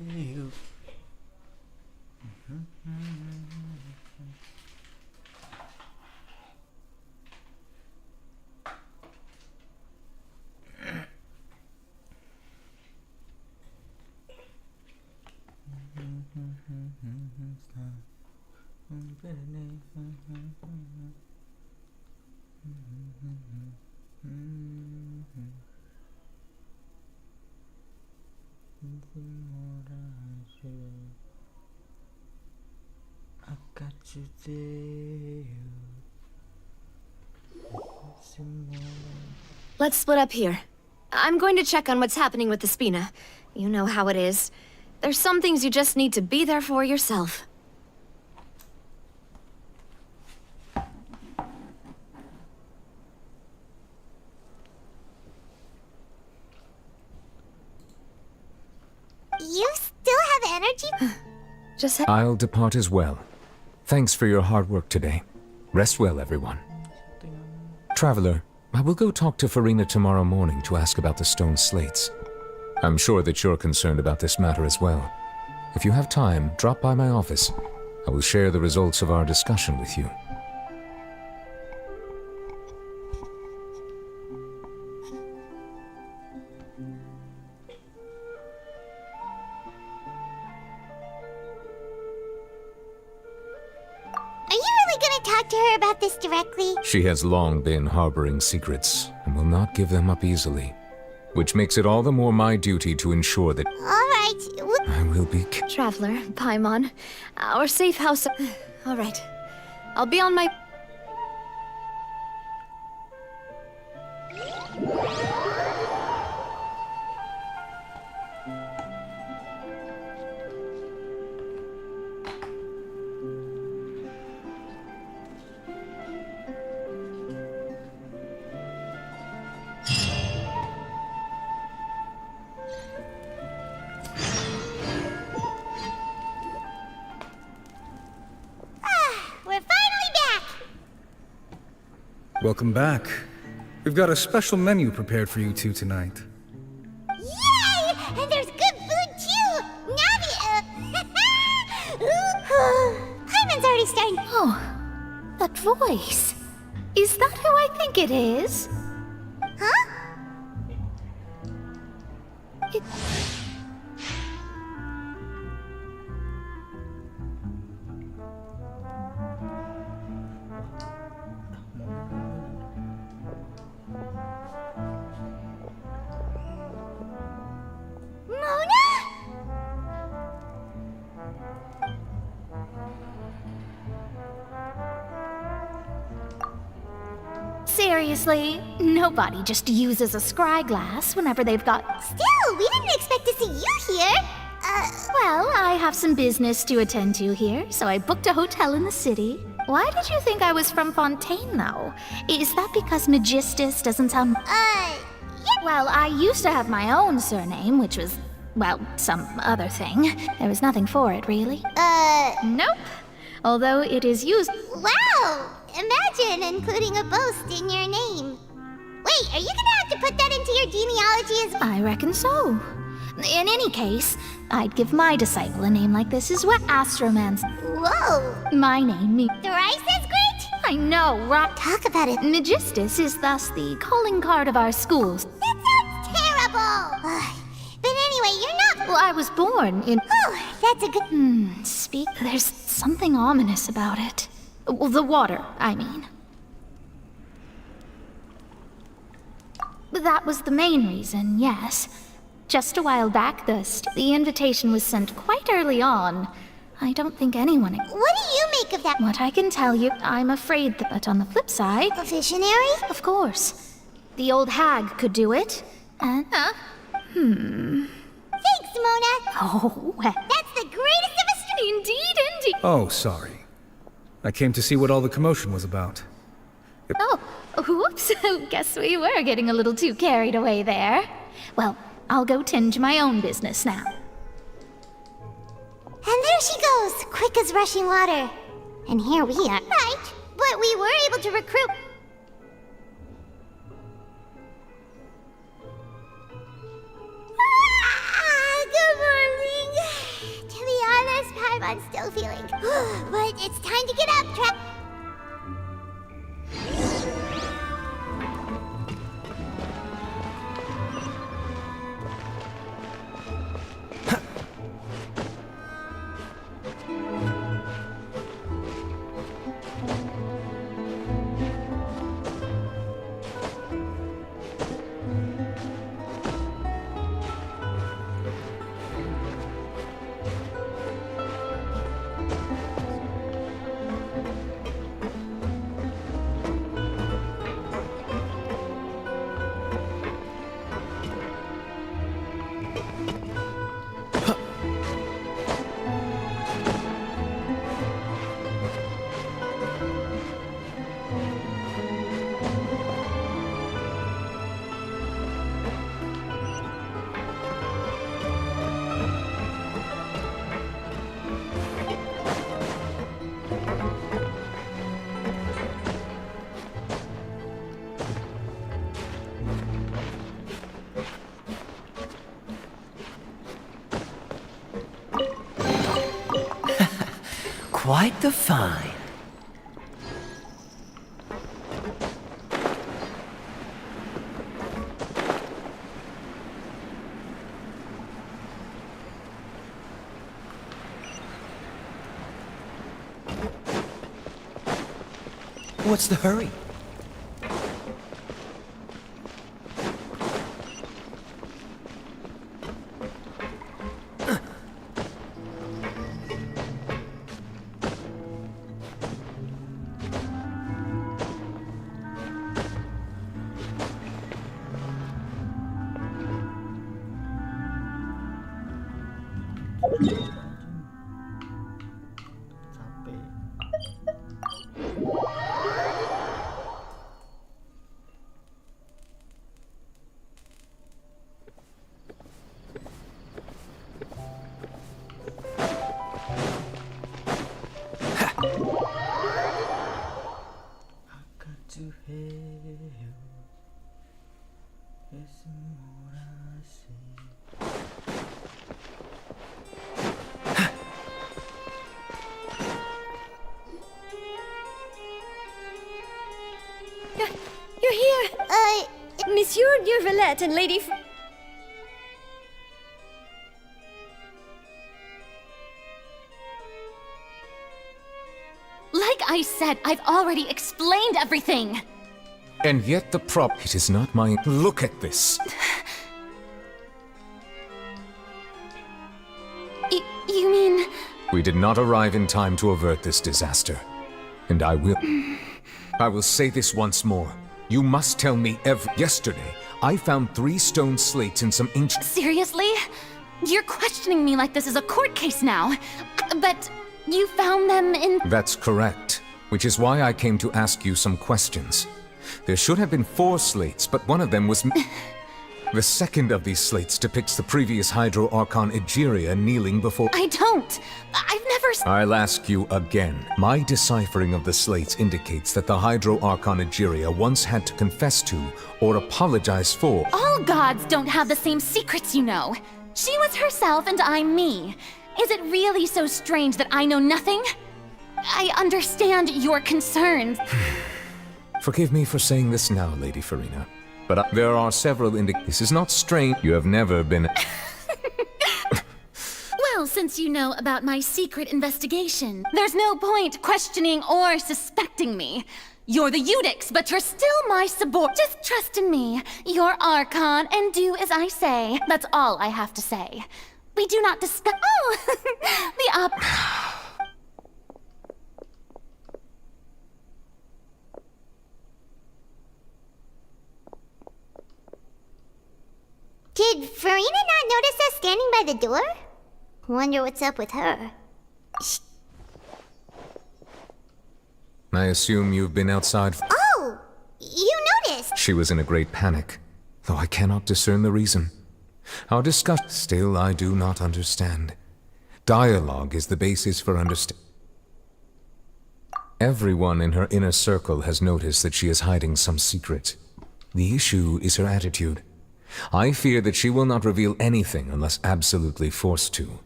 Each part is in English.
you. I got you there. Let's split up here. I'm going to check on what's happening with the Spina. You know how it is. There's some things you just need to be there for yourself. You still have energy? Just I'll depart as well. Thanks for your hard work today. Rest well, everyone. Traveler, I will go talk to Farina tomorrow morning to ask about the stone slates. I'm sure that you're concerned about this matter as well. If you have time, drop by my office. I will share the results of our discussion with you. Are you really gonna talk to her about this directly? She has long been harboring secrets and will not give them up easily, which makes it all the more my duty to ensure that Alright, I will be... Traveler, Paimon, our safe house. All right. I'll be on my... we're finally back! Welcome back. We've got a special menu prepared for you two tonight. Yay! And there's good food too! Navi, Hyman's already starting. Oh, that voice. Is that who I think it is? Huh? It... Mona? Seriously, nobody just uses a scry glass whenever they've got... Still, we didn't expect to see you here. Well, I have some business to attend to here, so I booked a hotel in the city. Why did you think I was from Fontaine, though? Is that because Magistus doesn't sound... yeah. Well, I used to have my own surname, which was, well, some other thing. There was nothing for it, really. Nope. Although it is used... Wow! Imagine including a boast in your name. Wait, are you gonna have to put that into your genealogy as well? I reckon so. In any case, I'd give my disciple a name like this as well. Astromance. Whoa! My name means... Thrice as great? I know, right? Talk about it. Magistus is thus the calling card of our schools. That sounds terrible! But anyway, you're not... Well, I was born in... Oh, that's a good... Speak... There's something ominous about it. Well, the water, I mean. That was the main reason, yes. Just a while back, the invitation was sent quite early on. I don't think anyone... What do you make of that? What I can tell you, I'm afraid that, but on the flip side... A visionary? Of course. The old hag could do it, and... Thanks, Mona. Oh, well... That's the greatest of a story. Indeed. Oh, sorry. I came to see what all the commotion was about. Oh, whoops. Guess we were getting a little too carried away there. Well, I'll go tend to my own business now. And there she goes, quick as rushing water. And here we are. Right, but we were able to recruit... Good morning. Archon's still feeling. But it's time to get up, Quite the find. What's the hurry? You're here! Monsieur Durvalette and Lady Like I said, I've already explained everything! And yet the it is not my... Look at this! You mean... We did not arrive in time to avert this disaster. And I will say this once more. You must tell me Yesterday, I found 3 stone slates in some ancient... Seriously? You're questioning me like this is a court case now. But you found them in... That's correct. Which is why I came to ask you some questions. There should have been 4 slates, but one of them was... The second of these slates depicts the previous Hydro Archon Egeria kneeling before... I don't! I've never... I'll ask you again. My deciphering of the slates indicates that the Hydro Archon Egeria once had to confess to, or apologize for... All gods don't have the same secrets, you know. She was herself and I'm me. Is it really so strange that I know nothing? I understand your concerns. Forgive me for saying this now, Lady Farina. But there are several This is not strange. You have never been... Well, since you know about my secret investigation, there's no point questioning or suspecting me. You're the Eudix, but you're still my subordinate. Just trust in me. You're Archon, and do as I say. That's all I have to say. We do not discuss... Oh! the Did Farina not notice us standing by the door? Wonder what's up with her. I assume you've been outside... Oh! You noticed! She was in a great panic, though I cannot discern the reason. Our discussion... Still, I do not understand. Dialogue is the basis for understanding. Everyone in her inner circle has noticed that she is hiding some secret. The issue is her attitude. I fear that she will not reveal anything unless absolutely forced to.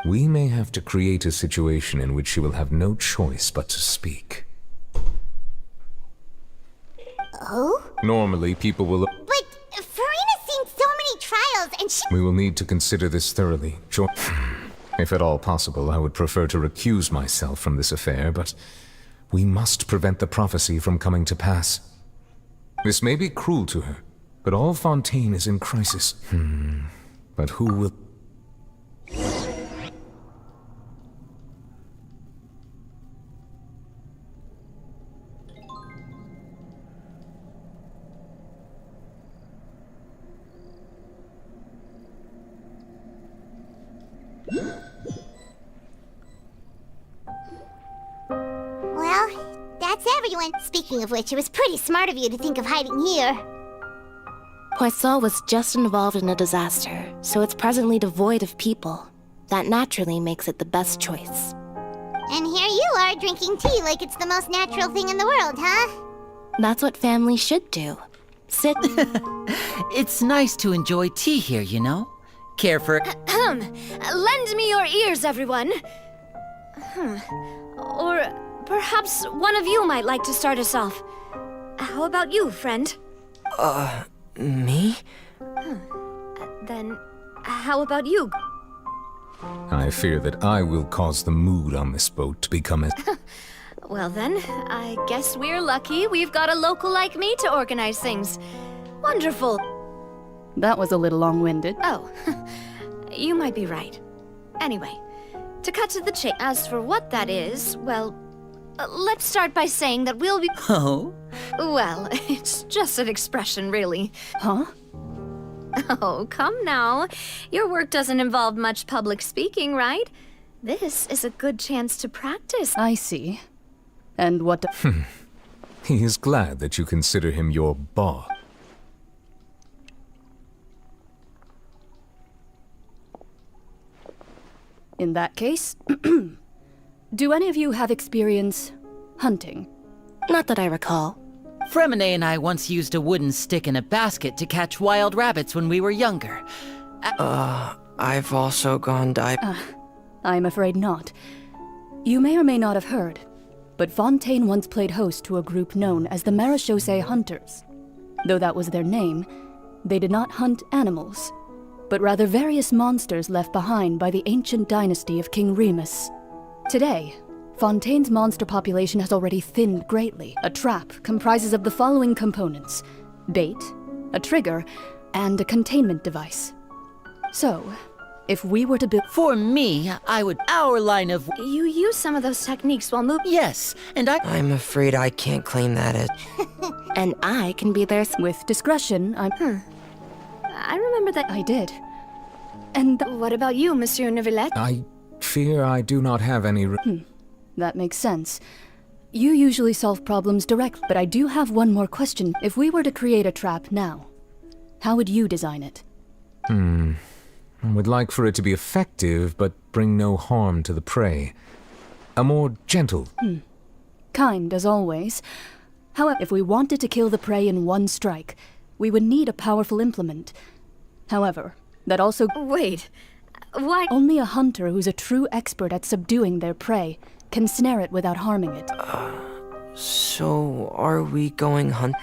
We may have to create a situation in which she will have no choice but to speak. Oh? Normally, people will... But Farina's seen so many trials, and she... We will need to consider this thoroughly. If at all possible, I would prefer to recuse myself from this affair, but we must prevent the prophecy from coming to pass. This may be cruel to her, but all Fontaine is in crisis. But who will... Well, that's everyone. Speaking of which, it was pretty smart of you to think of hiding here. Poisson was just involved in a disaster, so it's presently devoid of people. That naturally makes it the best choice. And here you are drinking tea like it's the most natural thing in the world, huh? That's what family should do. Sit. It's nice to enjoy tea here, you know? Care for... Lend me your ears, everyone. Or perhaps one of you might like to start us off. How about you, friend? Me? Then, how about you? I fear that I will cause the mood on this boat to become as... Well then, I guess we're lucky we've got a local like me to organize things. Wonderful. That was a little long-winded. Oh, you might be right. Anyway, to cut to the chase, as for what that is, well, let's start by saying that we'll be... Oh? Well, it's just an expression, really. Huh? Oh, come now. Your work doesn't involve much public speaking, right? This is a good chance to practice. I see. And what do... He is glad that you consider him your boss. In that case, do any of you have experience hunting? Not that I recall. Fremine and I once used a wooden stick in a basket to catch wild rabbits when we were younger. I've also gone diving. I'm afraid not. You may or may not have heard, but Fontaine once played host to a group known as the Marechaussee Hunters. Though that was their name, they did not hunt animals, but rather various monsters left behind by the ancient dynasty of King Remus. Today, Fontaine's monster population has already thinned greatly. A trap comprises of the following components: bait, a trigger, and a containment device. So, if we were to build... For me, I would... Our line of... You use some of those techniques while moving. Yes, and I... I'm afraid I can't claim that as... And I can be there... With discretion, I remember that. I did. And What about you, Monsieur Neuvillette? I fear I do not have any... that makes sense. You usually solve problems directly, but I do have one more question. If we were to create a trap now, how would you design it? I would like for it to be effective, but bring no harm to the prey. A more gentle... Kind, as always. However, if we wanted to kill the prey in one strike, we would need a powerful implement. However, that also... Wait, why? Only a hunter who's a true expert at subduing their prey can snare it without harming it. So, are we going hunt?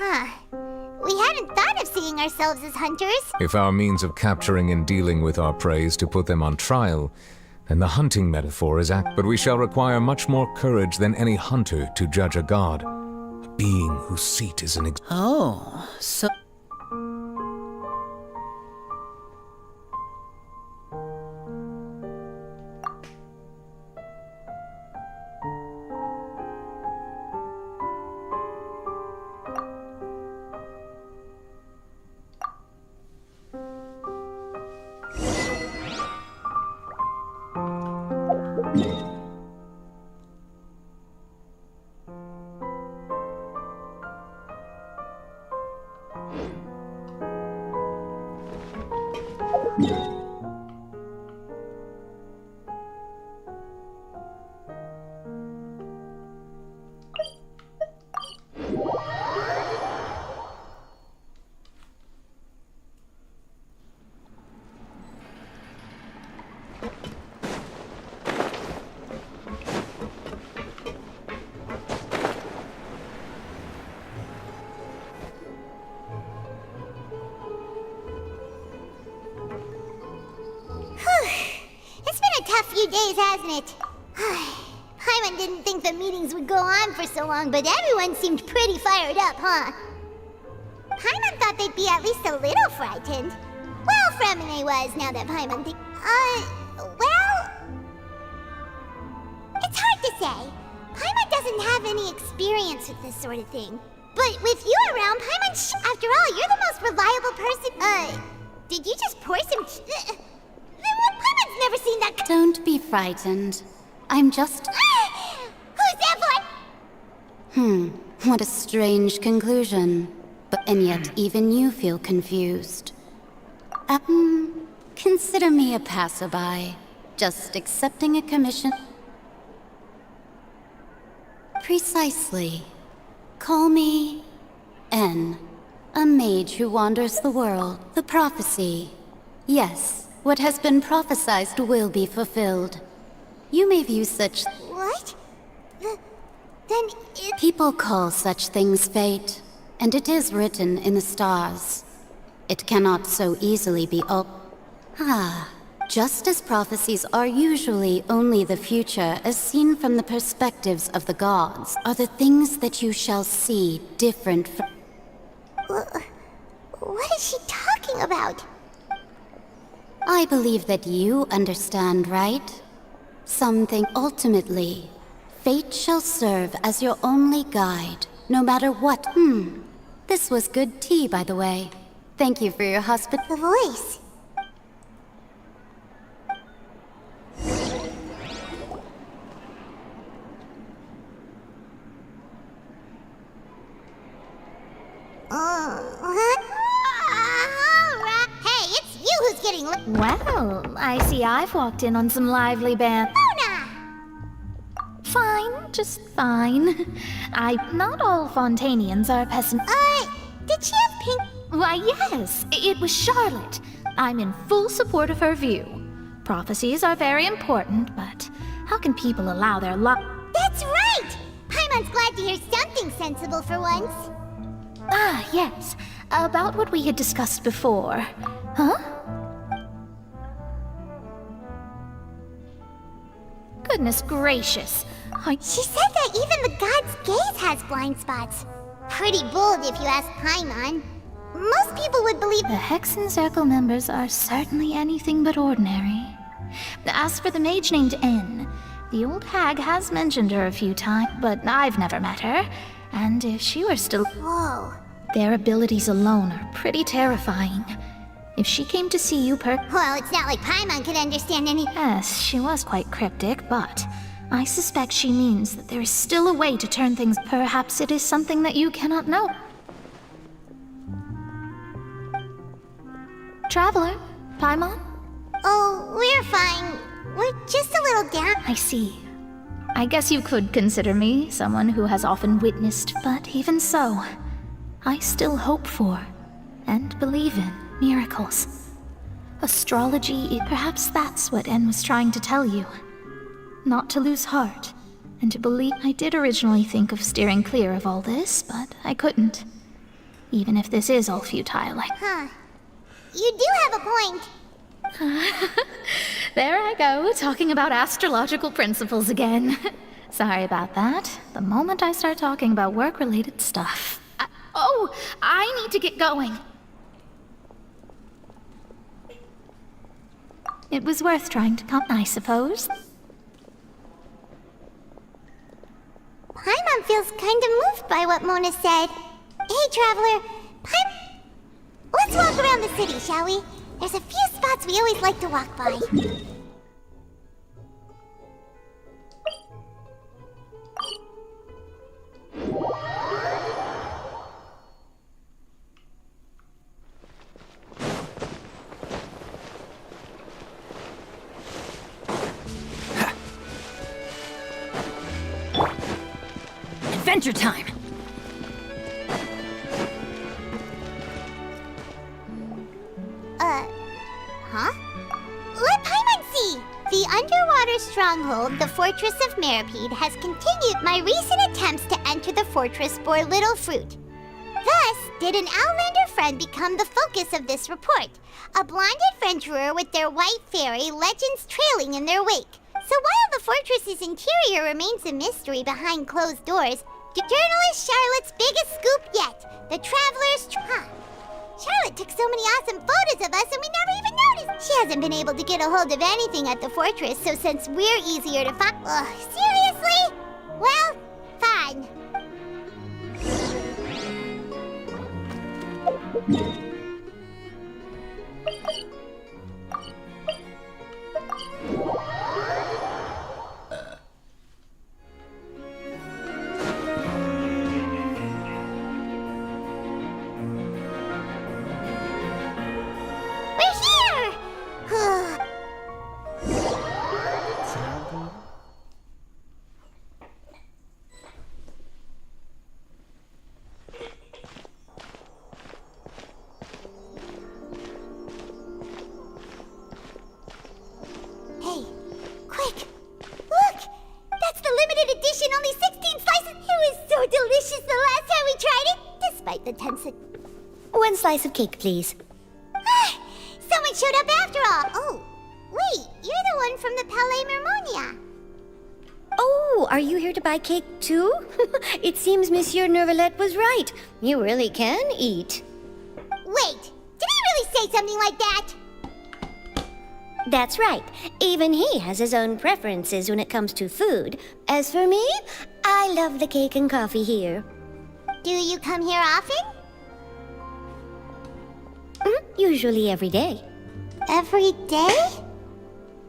We hadn't thought of seeing ourselves as hunters. If our means of capturing and dealing with our prey is to put them on trial, then the hunting metaphor is apt. But we shall require much more courage than any hunter to judge a god, a being whose seat is an... Oh, so... tough few days, hasn't it? Paimon didn't think the meetings would go on for so long, but everyone seemed pretty fired up, huh? Paimon thought they'd be at least a little frightened. Well, Fremine was, now that Paimon well... It's hard to say. Paimon doesn't have any experience with this sort of thing. But with you around, Paimon, after all, you're the most reliable person. Did you just pour some Paimon's never seen that. Don't be frightened. I'm just... Who's that boy? What a strange conclusion. And yet, even you feel confused. Consider me a passerby. Just accepting a commission. Precisely. Call me... N. A mage who wanders the world. The prophecy. Yes, what has been prophesied will be fulfilled. You may view such... What? Then it... People call such things fate, and it is written in the stars. It cannot so easily be just as prophecies are usually only the future as seen from the perspectives of the gods, are the things that you shall see different from... What is she talking about? I believe that you understand, right? Something ultimately, fate shall serve as your only guide, no matter what. This was good tea, by the way. Thank you for your The voice. Hey, it's you who's getting Well, I see I've walked in on some lively band. Luna! Fine, just fine. Not all Fontanians are pessimists. Did she have pink? Why, yes, it was Charlotte. I'm in full support of her view. Prophecies are very important, but how can people allow their luck? That's right! Paimon's glad to hear something sensible for once. Yes. About what we had discussed before. Huh? Goodness gracious. She said that even the god's gaze has blind spots. Pretty bold if you ask Paimon. Most people would believe... The Hexen Circle members are certainly anything but ordinary. As for the mage named N, the old hag has mentioned her a few times, but I've never met her. And if she were still... Whoa. Their abilities alone are pretty terrifying. If she came to see you Well, it's not like Paimon could understand any... Yes, she was quite cryptic, but I suspect she means that there is still a way to turn things. Perhaps it is something that you cannot know. Traveler, Paimon? Oh, we're fine. We're just a little down. I see. I guess you could consider me someone who has often witnessed, but even so, I still hope for, and believe in, miracles. Astrology, perhaps that's what N was trying to tell you. Not to lose heart, and to believe. I did originally think of steering clear of all this, but I couldn't. Even if this is all futile, You do have a point. There I go, talking about astrological principles again. Sorry about that. The moment I start talking about work-related stuff. I need to get going. It was worth trying to come, I suppose. Paimon feels kind of moved by what Mona said. Hey, Traveler. Let's walk around the city, shall we? There's a few spots we always like to walk by. Adventure time! Let Paimon see! The underwater stronghold, the Fortress of Meripede, has continued. My recent attempts to enter the fortress bore little fruit. Thus, did an Outlander friend become the focus of this report. A blind adventurer with their white fairy legends trailing in their wake. So while the fortress's interior remains a mystery behind closed doors, journalist Charlotte's biggest scoop yet, the Traveler's Charlotte took so many awesome photos of us and we never even noticed. She hasn't been able to get a hold of anything at the fortress, so since we're easier to find... seriously? Well, fine. Hey, quick! Look! That's the limited edition, only 16 slices! It was so delicious the last time we tried it, despite the tension. One slice of cake, please. Someone showed up after all! Oh, wait, you're the one from the Palais Mermonia. Oh, are you here to buy cake too? It seems Monsieur Nervalette was right. You really can eat. Wait, did he really say something like that? That's right. Even he has his own preferences when it comes to food. As for me, I love the cake and coffee here. Do you come here often? Usually every day. Every day?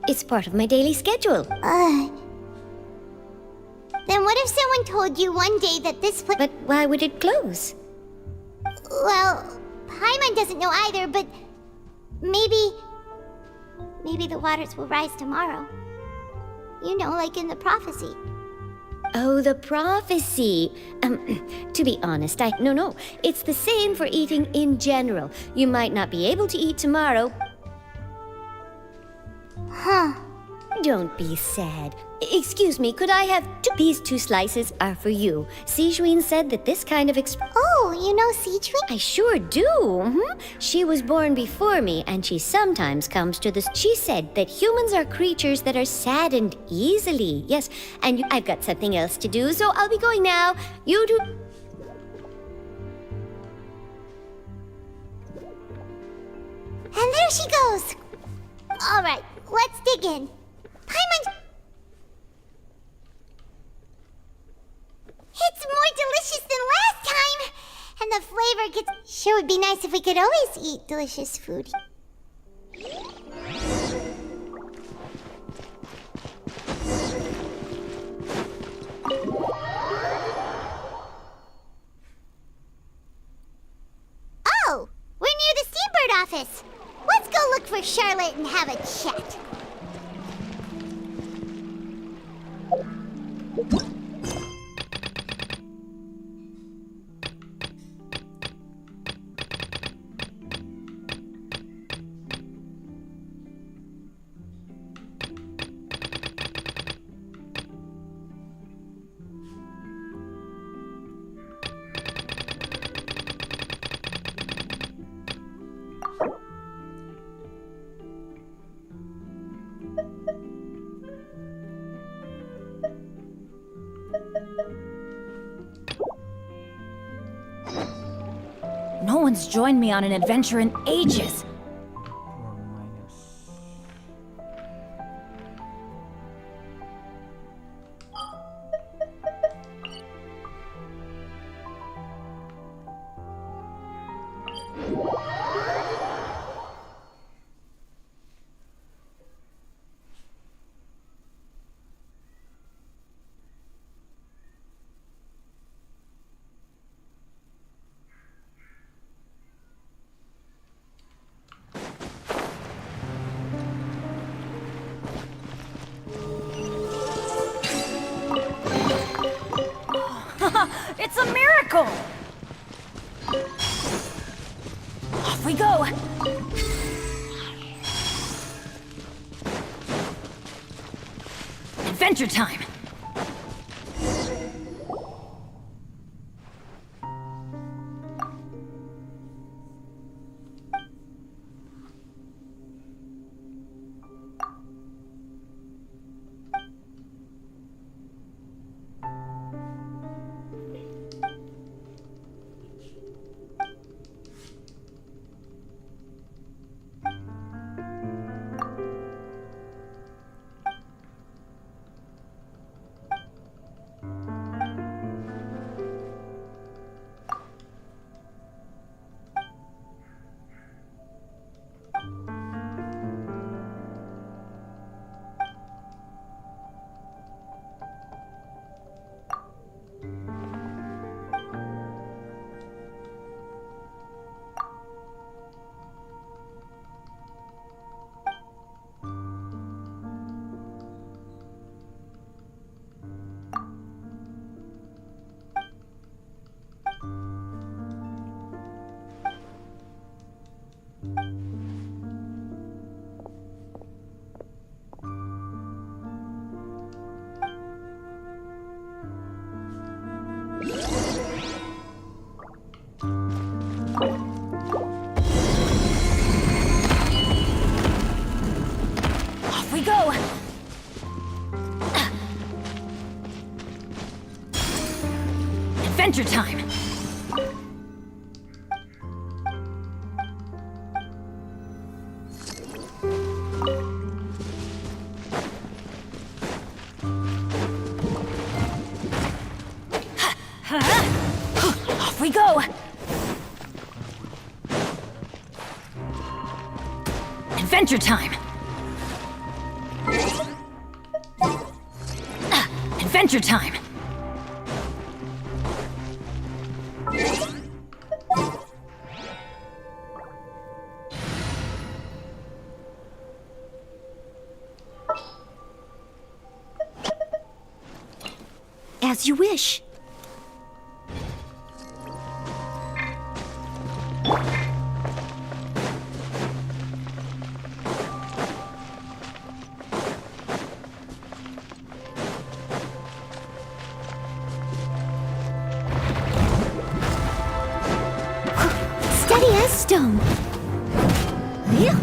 It's part of my daily schedule. Then what if someone told you one day that this place... But why would it close? Well, Paimon doesn't know either, but... Maybe the waters will rise tomorrow. You know, like in the prophecy. Oh, the prophecy. To be honest, No, it's the same for eating in general. You might not be able to eat tomorrow. Huh. Don't be sad. Excuse me, could I have These 2 slices are for you. Sijuin said that this kind of Oh, you know Sijuin? I sure do. She was born before me, and she sometimes comes to this. She said that humans are creatures that are saddened easily. Yes, and I've got something else to do, so I'll be going now. You do... And there she goes. All right, let's dig in. Paimon... It's more delicious than last time! And the flavor gets... Sure would be nice if we could always eat delicious food. Oh! We're near the Steambird office! Let's go look for Charlotte and have a chat. No one's joined me on an adventure in ages. It's a miracle! Off we go! Adventure time! Adventure time! Off we go! Adventure time! Adventure time! As you wish. Steady as stone. Yeah.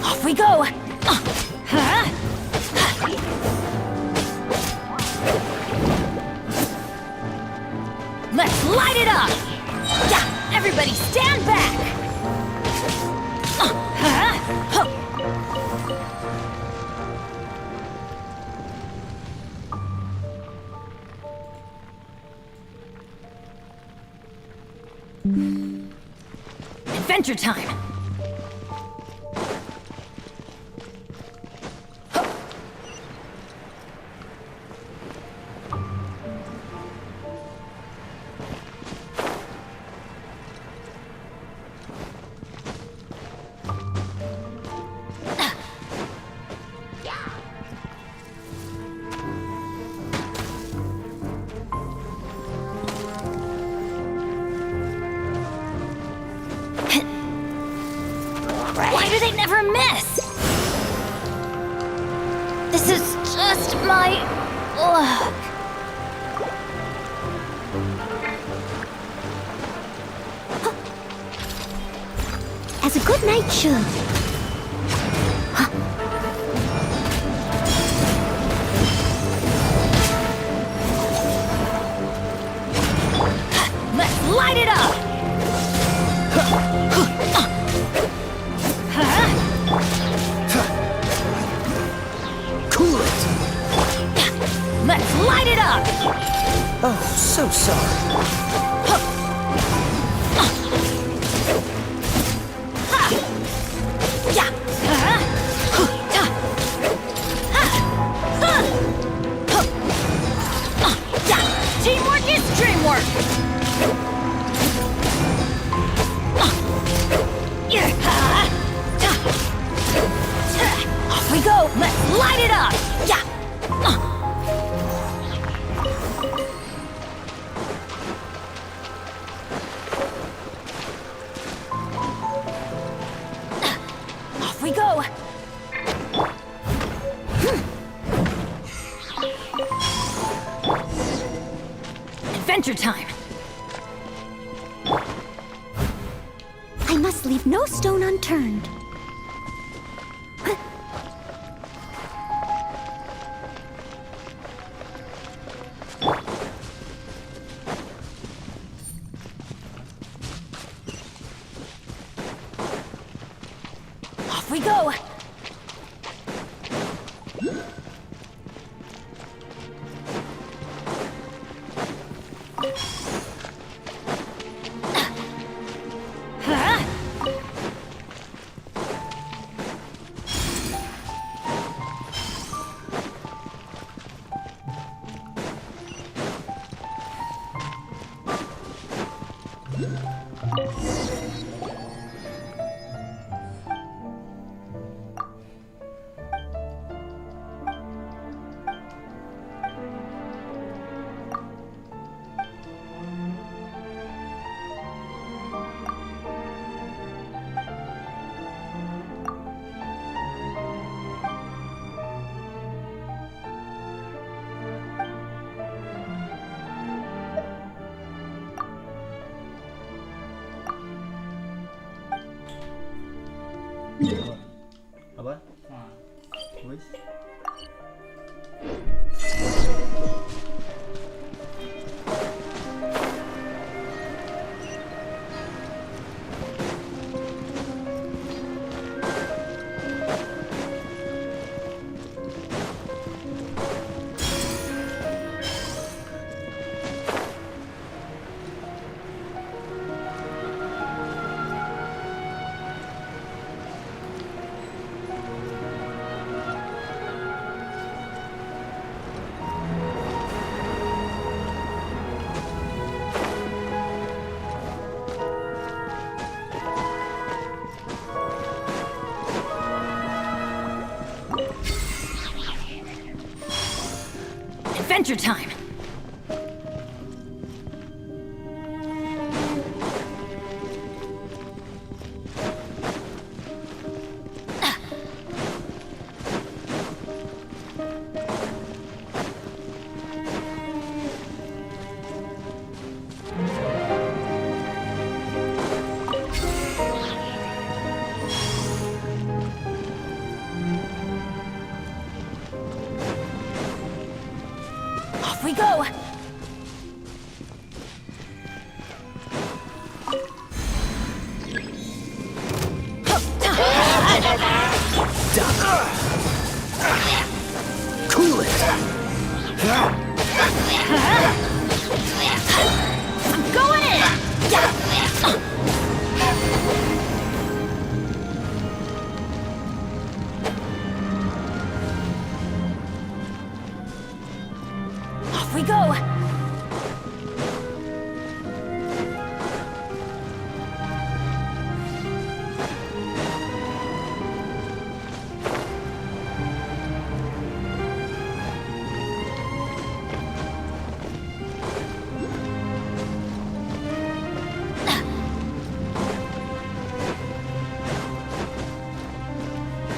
Off we go! Let's light it up! Yeah, everybody stand back! Adventure time! Why do they never miss? This is just my luck. As a good knight should. Let's light it up! Cool it! Let's light it up! Oh, so sorry. Teamwork is dreamwork! Off we go! Let's light it up! Off we go! Adventure time! I must leave no stone unturned. Off we go! Apa? Wis. Adventure time! Off we go! Cool it! I'm going in! Off we go!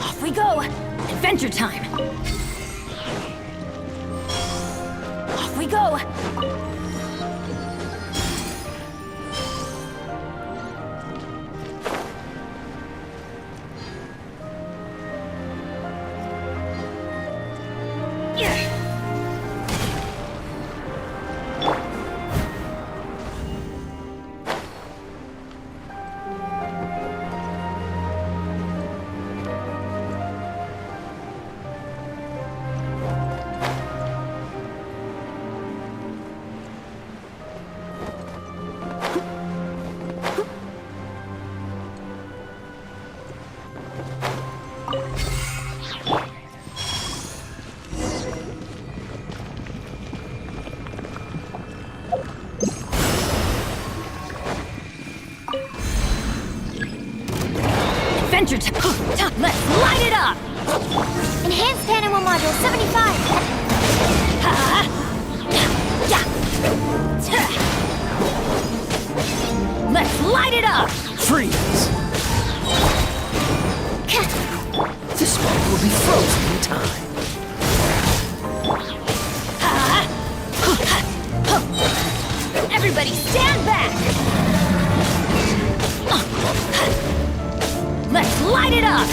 Off we go! Adventure time! Off we go! Adventure time! Let's light it up! Enhanced animal module 75. Let's light it up! Freeze! This one will be frozen in time. Everybody stand back! Let's light it up!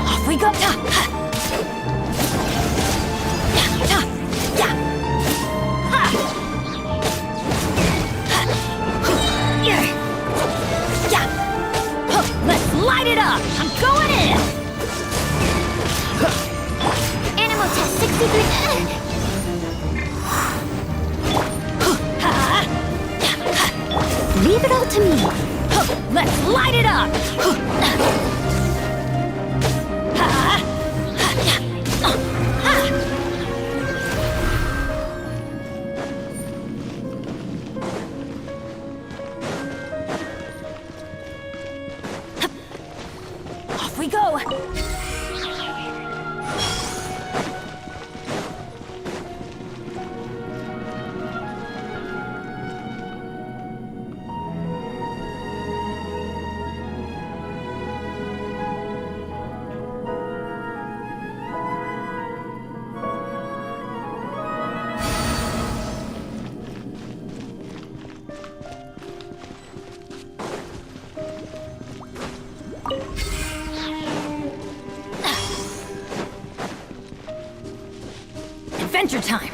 Off we go! Let's light it up! I'm going in! Animal test 63. Leave it all to me. Let's light it up! Off we go! Adventure time!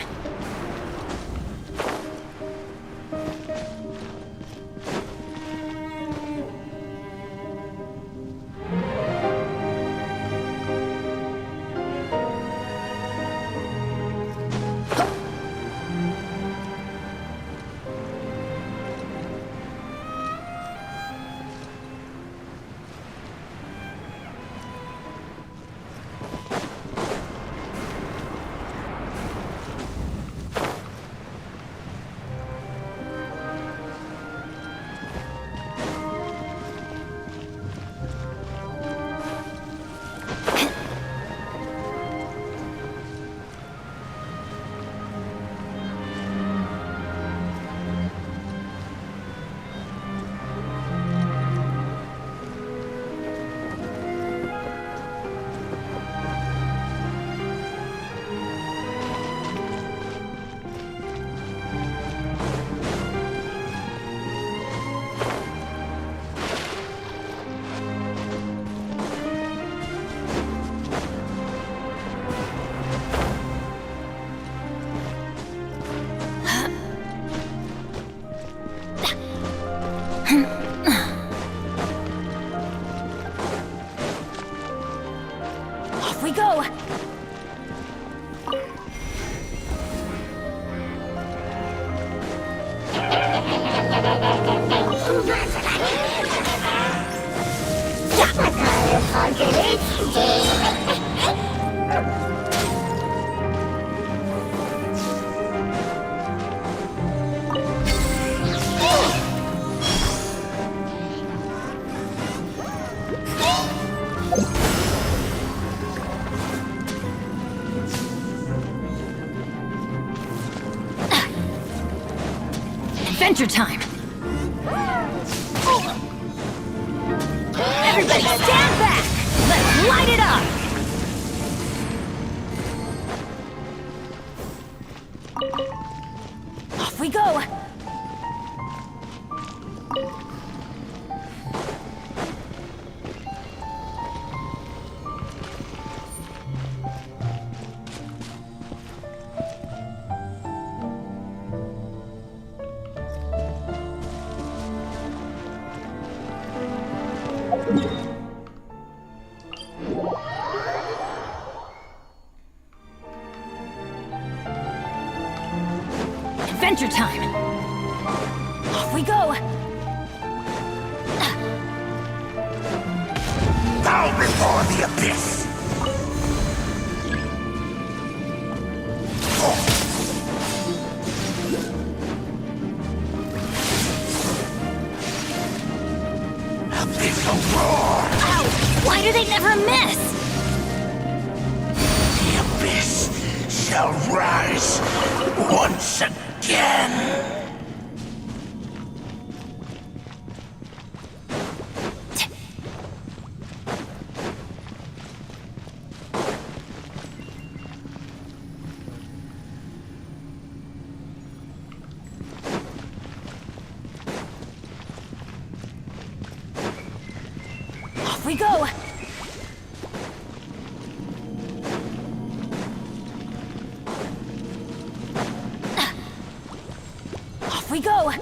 Off we go! Adventure time! Everybody stand back! Let's light it up! Off we go! Adventure time! Off we go! Bow before the abyss! Abyssal roar! Ow! Why do they never miss? The abyss shall rise once again! Off we go! Off we go!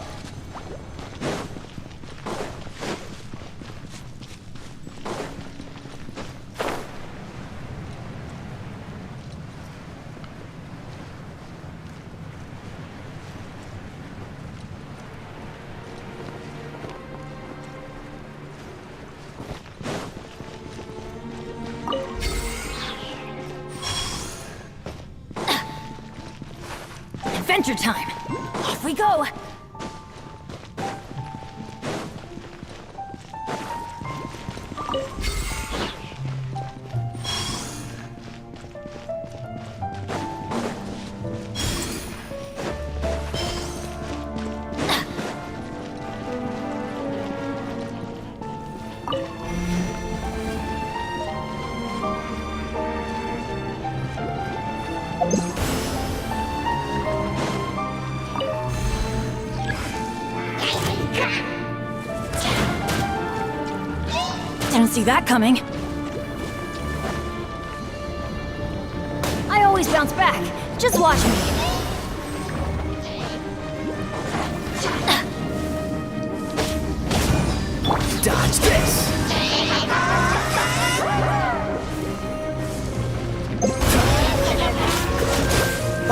Adventure time! Off we go! Didn't see that coming. I always always bounce back. Just watch me. Dodge this!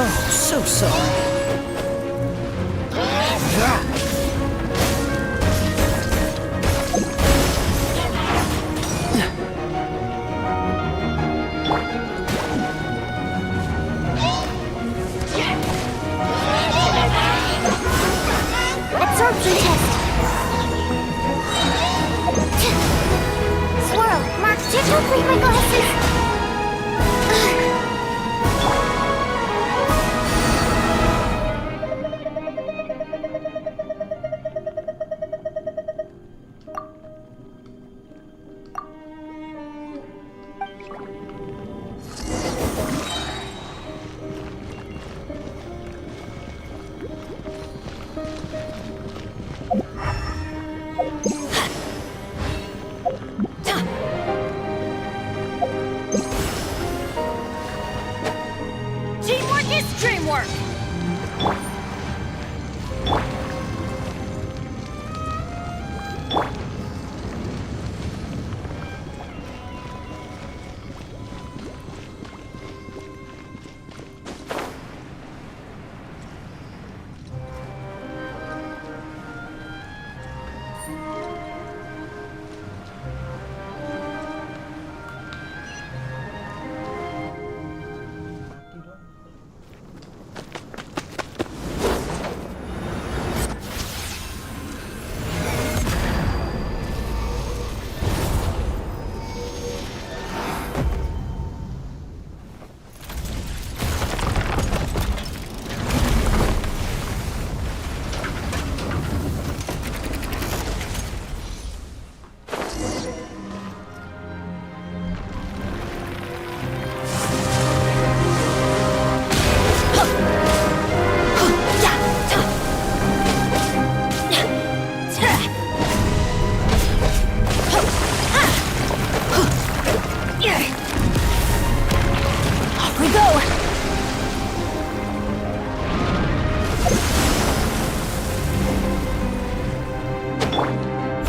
Oh, so sorry. Absorption test. Swirl, Mark, don't break my glasses. Teamwork is dreamwork!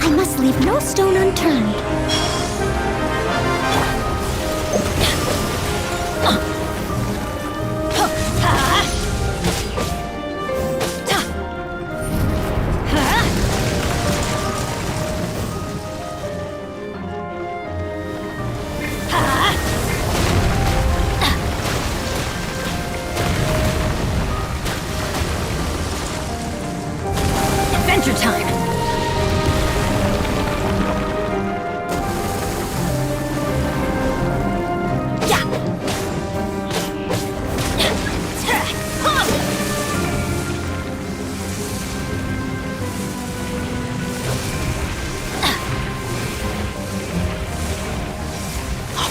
I must leave no stone unturned. Adventure time!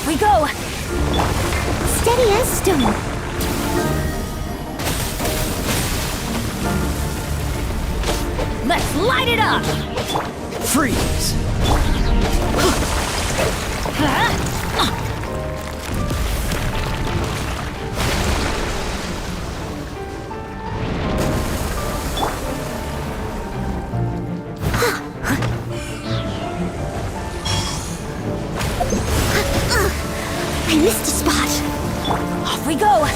We go! Steady as stone. Let's light it up! Freeze! I missed a spot. Off we go!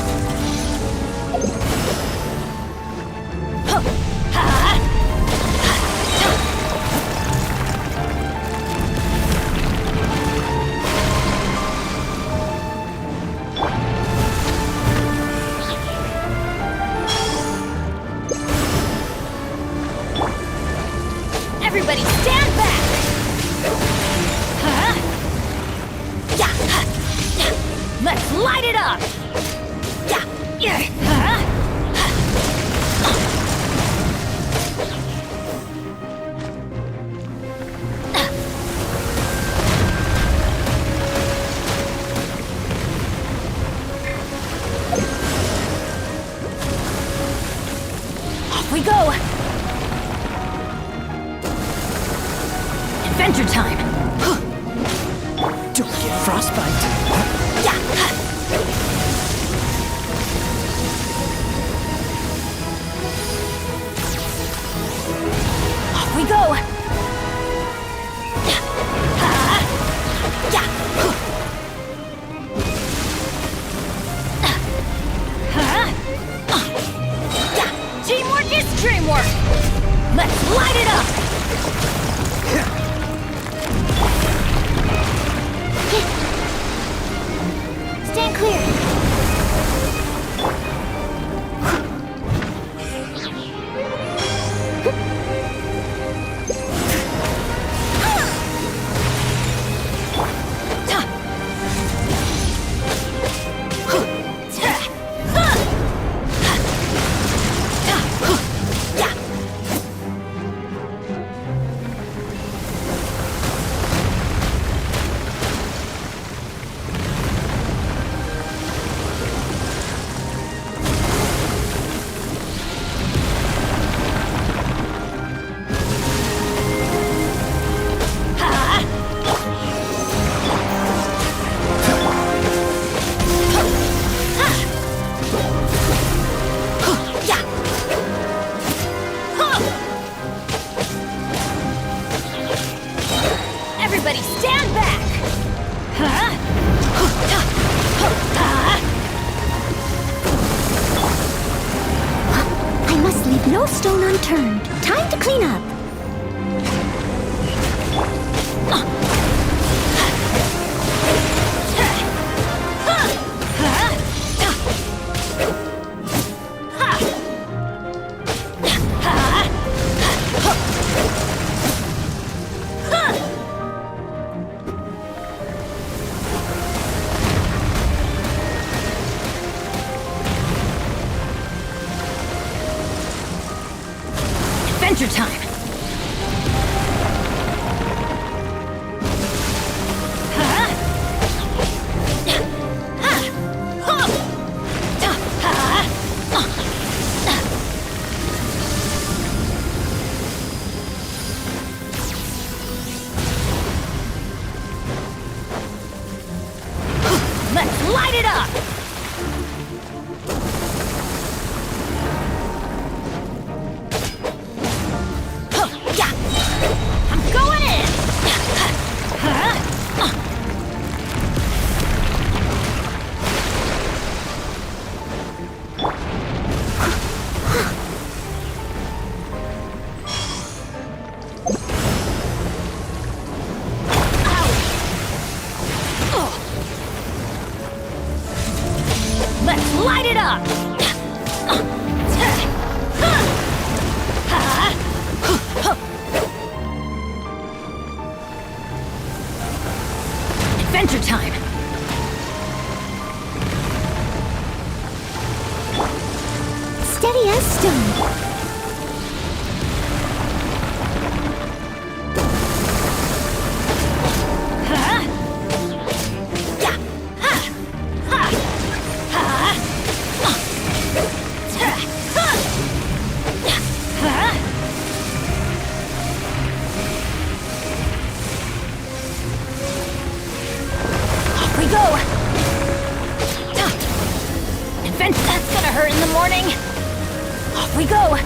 Everybody stand back! Let's light it up! Off we go! Adventure time! Don't get frostbite! extreme work! Let's light it up! Stand clear. Everybody stand back! I must leave no stone unturned. Time to clean up. Adventure time! Let's light it up! I'm going in! Let's light it up! Adventure time! Steady as stone. We go! Adventure, that's gonna hurt in the morning! Off we go!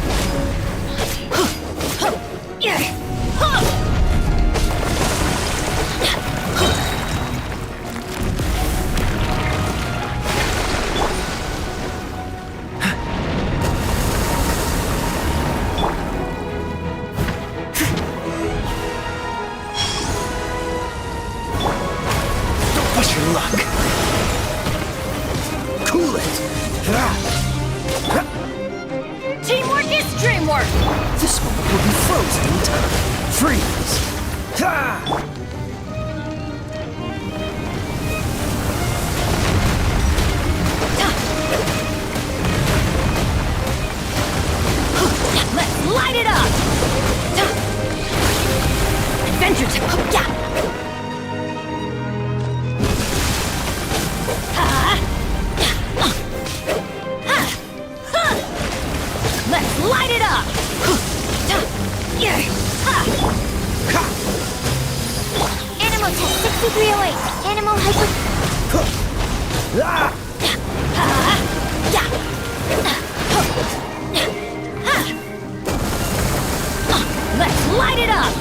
Push your luck. Cool it. Teamwork is dreamwork! This moment will be frozen in time. Freeze. Ha! Let's light it up! Adventure time! Yeah! Let's light it up! Animal test 6308. Animal Let's light it up!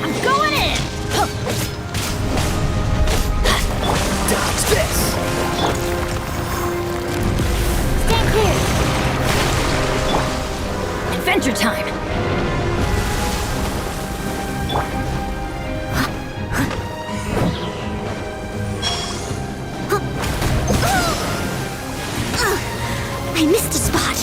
I'm going in! Dodge this. Stand clear. Adventure time! I missed a spot.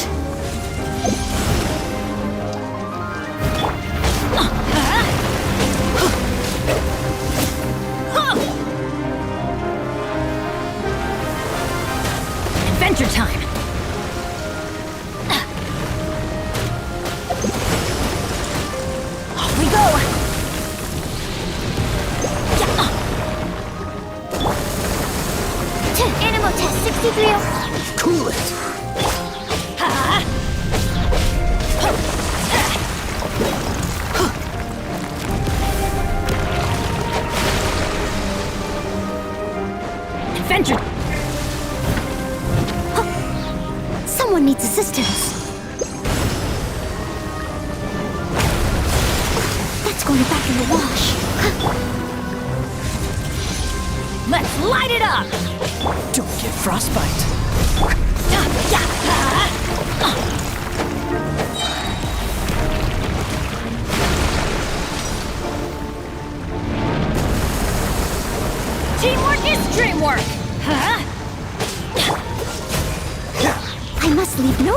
Adventure time! Off we go! Animal test 63. Cool it! Adventure! Someone needs assistance. That's going back in the wash. Let's light it up! Don't get frostbite. Teamwork is dreamwork! Huh? I must leave no...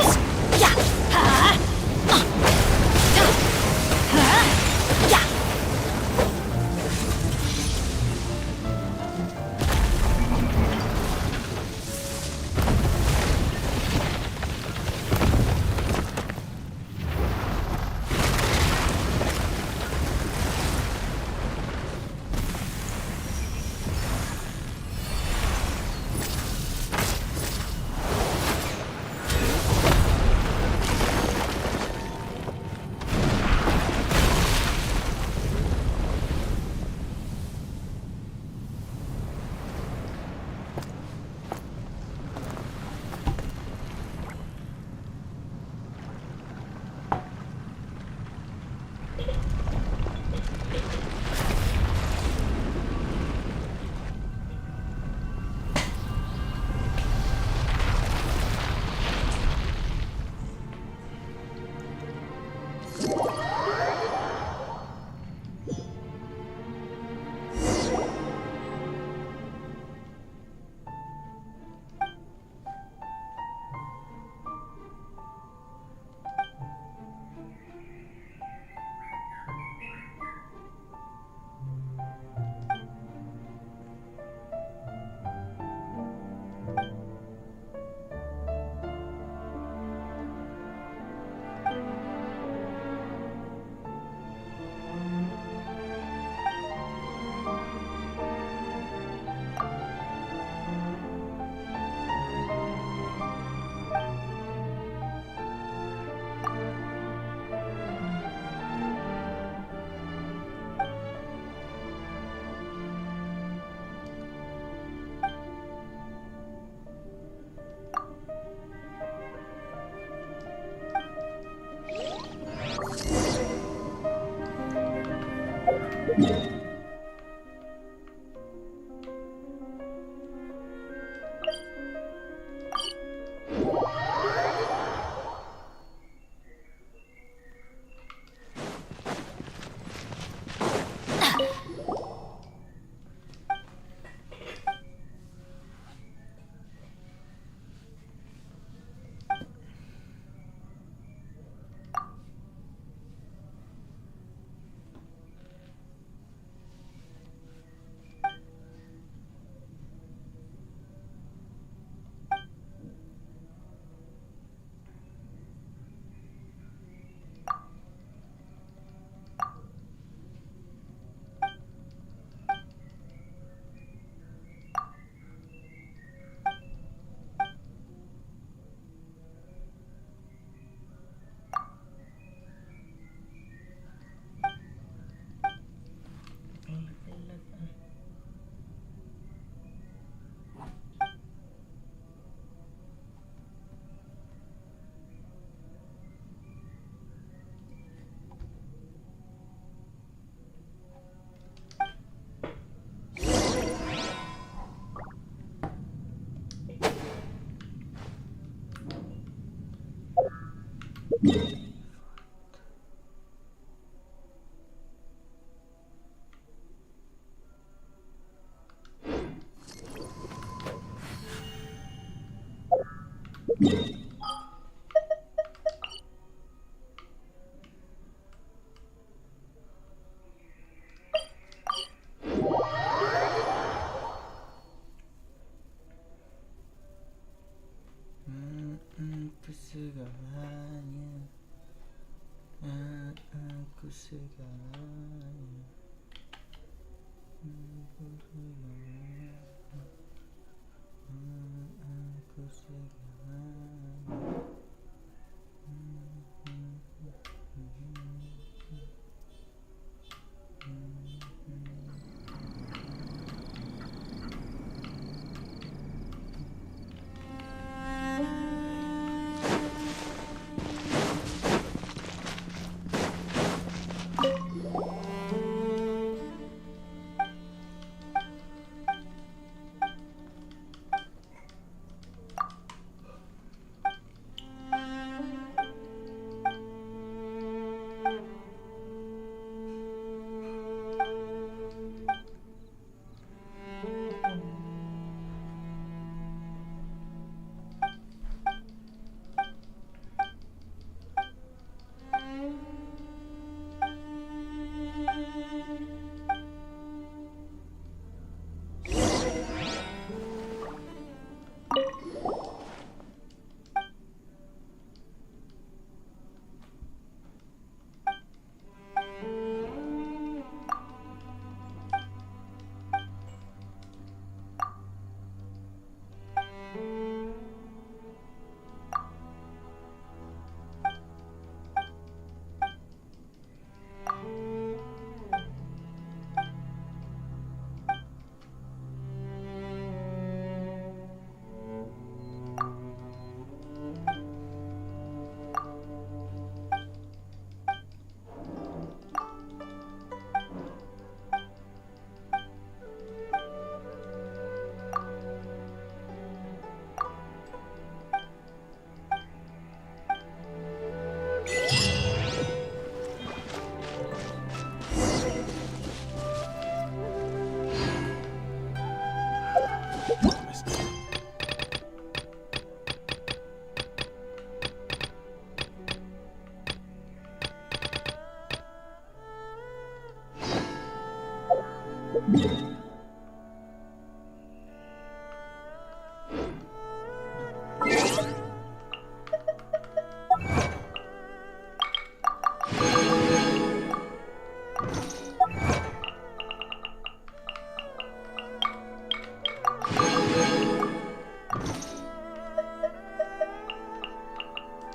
Aku segalanya. Aku segalanya. Aku segalanya. Aku segalanya.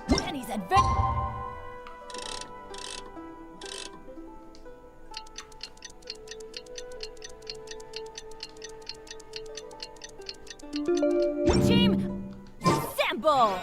Penny's adventure. Team Assemble!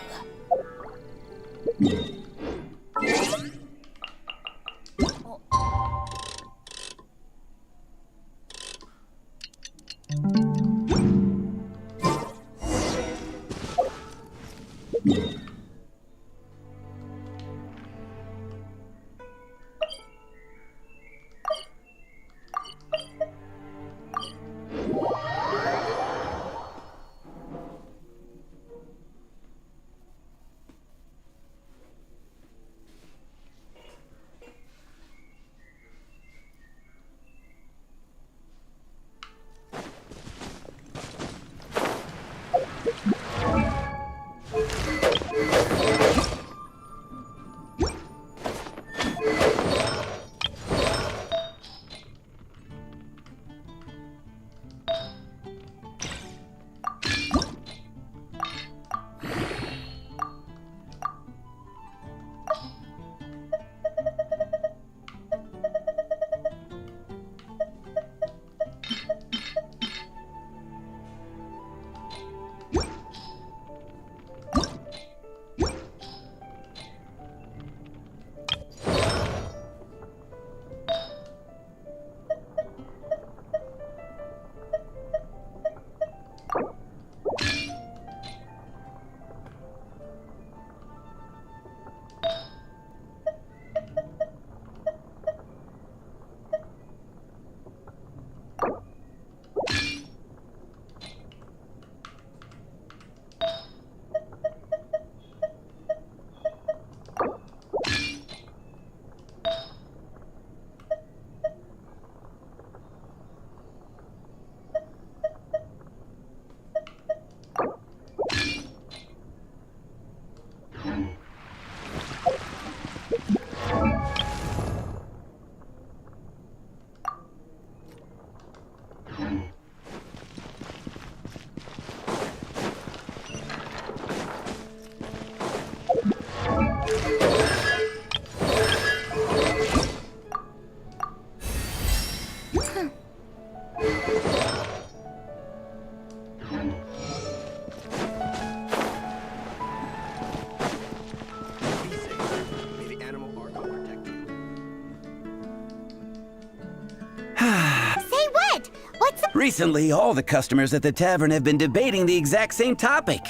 Recently, all the customers at the tavern have been debating the exact same topic.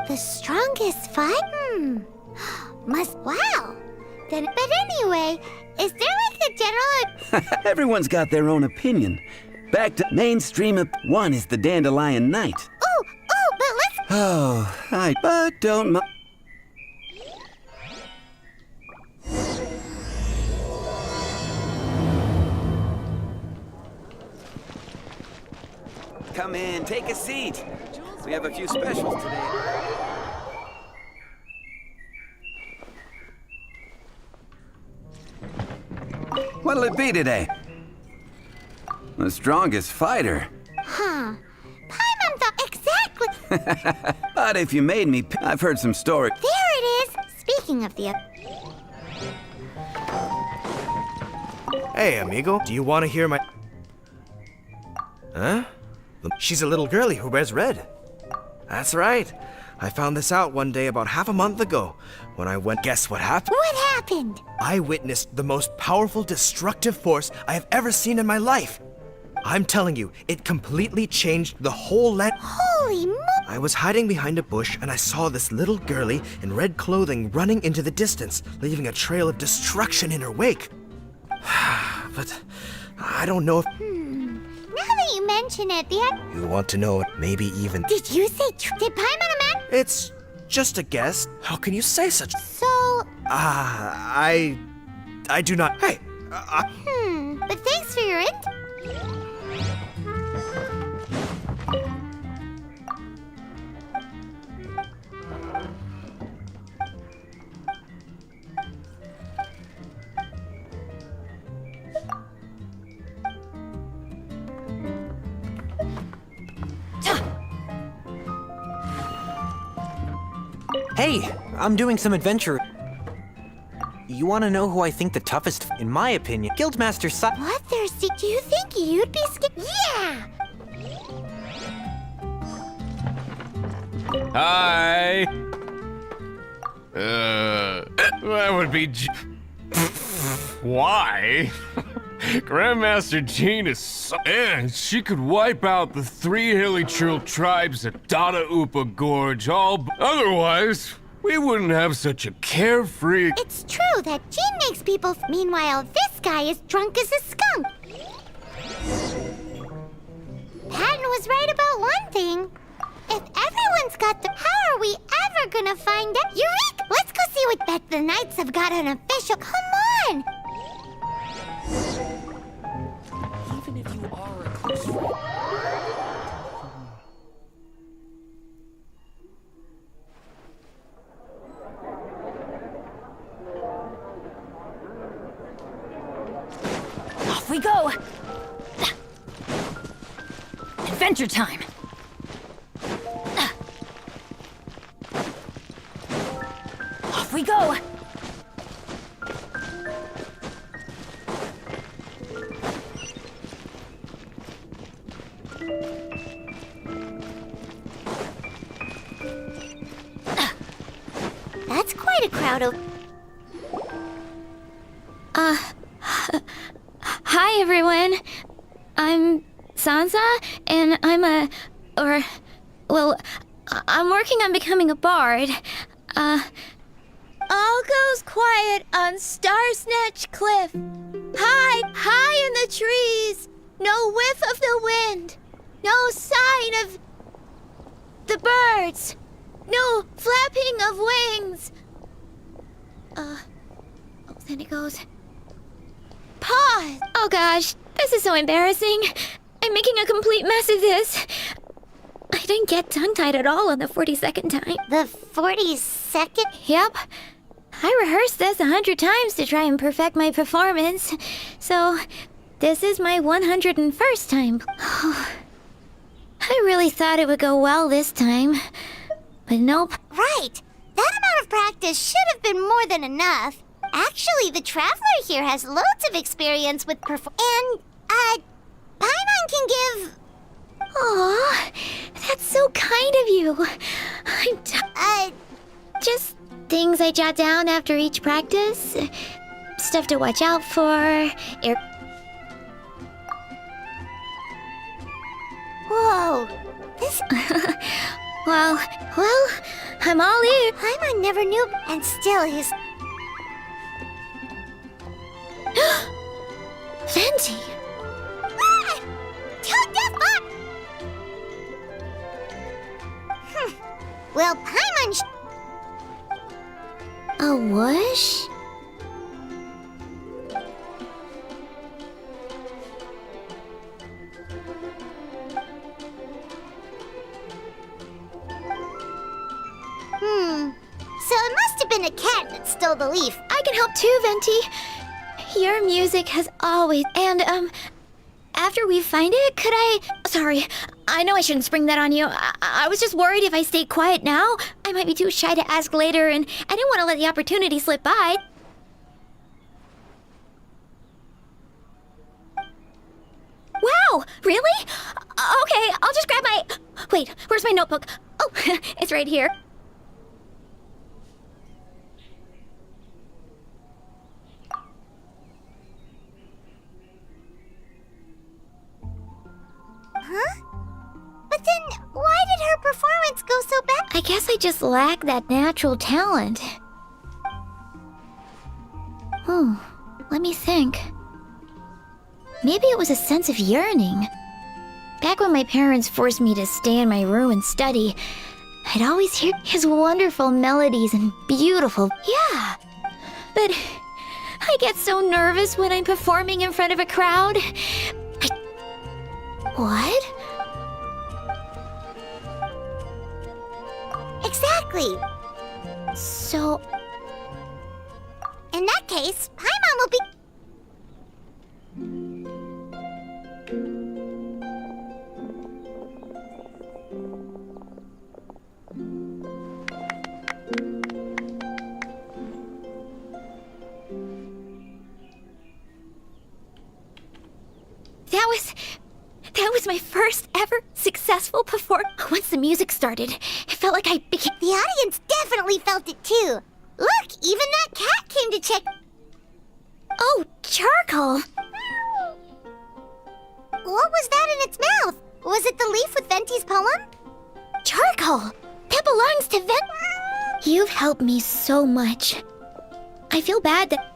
The strongest fight? Wow. Then, but anyway, is there like a general... Everyone's got their own opinion. Back to mainstream, one is the Dandelion Knight. But let's... Oh, but don't Come in, take a seat. We have a few specials today. What'll it be today? The strongest fighter. Paimon thought exactly... But if you made me, I've heard some stories. There it is! Speaking of the... Hey, amigo, do you want to hear my... Huh? She's a little girlie who wears red. That's right. I found this out one day about half a month ago when I went. Guess what happened? What happened? I witnessed the most powerful destructive force I have ever seen in my life. I'm telling you, it completely changed the whole land. Holy mo... I was hiding behind a bush and I saw this little girlie in red clothing running into the distance, leaving a trail of destruction in her wake. But I don't know if... Now that you mention it, You want to know it, maybe even... Did you say... Did Paimon a man? It's just a guess. How can you say such... So... I do not... Hey! But thanks for your Hey, I'm doing some adventure. You want to know who I think the toughest, in my opinion? Guildmaster What? Do you think you'd be scared? Yeah! Hi! That would be Why? Grandmaster Jean is and she could wipe out the 3 hilly Churl tribes at Dada Upa Gorge otherwise, we wouldn't have such a carefree... It's true that Jean makes people... Meanwhile, this guy is drunk as a skunk. Patton was right about one thing. If everyone's got the... How are we ever gonna find out? Eureka! Let's go see what bet the Knights have got an official... Come on! Even if you are a close friend... Off we go! Adventure time! Off we go! That's quite a crowd of... Hi everyone. I'm Sansa, and I'm I'm working on becoming a bard. All goes quiet on Starsnatch Cliff. High in the trees. No whiff of the wind. No sign of the birds. No flapping of wings. Then it goes. Pause. Oh gosh, this is so embarrassing. I'm making a complete mess of this. I didn't get tongue-tied at all on the 42nd time. The 42nd? Yep. I rehearsed this 100 times to try and perfect my performance. So, this is my 101st time. I really thought it would go well this time. But nope. Right. That amount of practice should have been more than enough. Actually, the Traveler here has loads of experience with and, Paimon can give... Aw, that's so kind of you. Just things I jot down after each practice. Stuff to watch out for. Whoa. This... well, I'm all ears. Paimon never knew, and still he's... Venti! Ah! Don't death bot! Well, Paimon A whoosh? So it must have been a cat that stole the leaf. I can help too, Venti. Your music has always... And, after we find it, could I... Sorry, I know I shouldn't spring that on you. I was just worried if I stayed quiet now, I might be too shy to ask later, and I didn't want to let the opportunity slip by. Wow, really? Okay, I'll just grab my... Wait, where's my notebook? Oh, it's right here. Huh? But then, why did her performance go so bad? I guess I just lack that natural talent. Let me think. Maybe it was a sense of yearning. Back when my parents forced me to stay in my room and study, I'd always hear his wonderful melodies and beautiful... Yeah, but I get so nervous when I'm performing in front of a crowd. What? Exactly. So... In that case, Paimon will be... That was my first ever successful performance. Once the music started, it felt like I became... The audience definitely felt it too. Look, even that cat came to check... Oh, charcoal! What was that in its mouth? Was it the leaf with Venti's poem? Charcoal! That belongs to You've helped me so much. I feel bad that...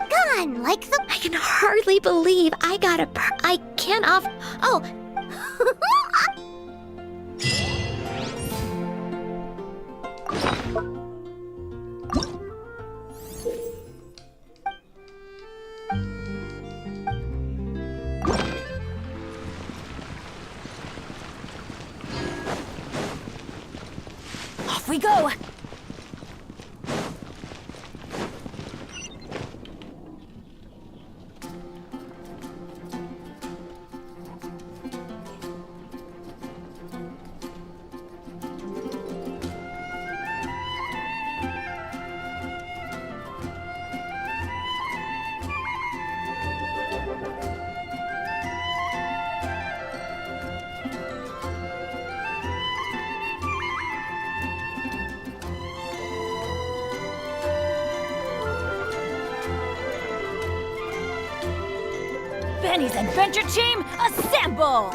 Gone, like the... I can hardly believe I got a I can't off... Oh! Off we go! Benny's adventure team, assemble!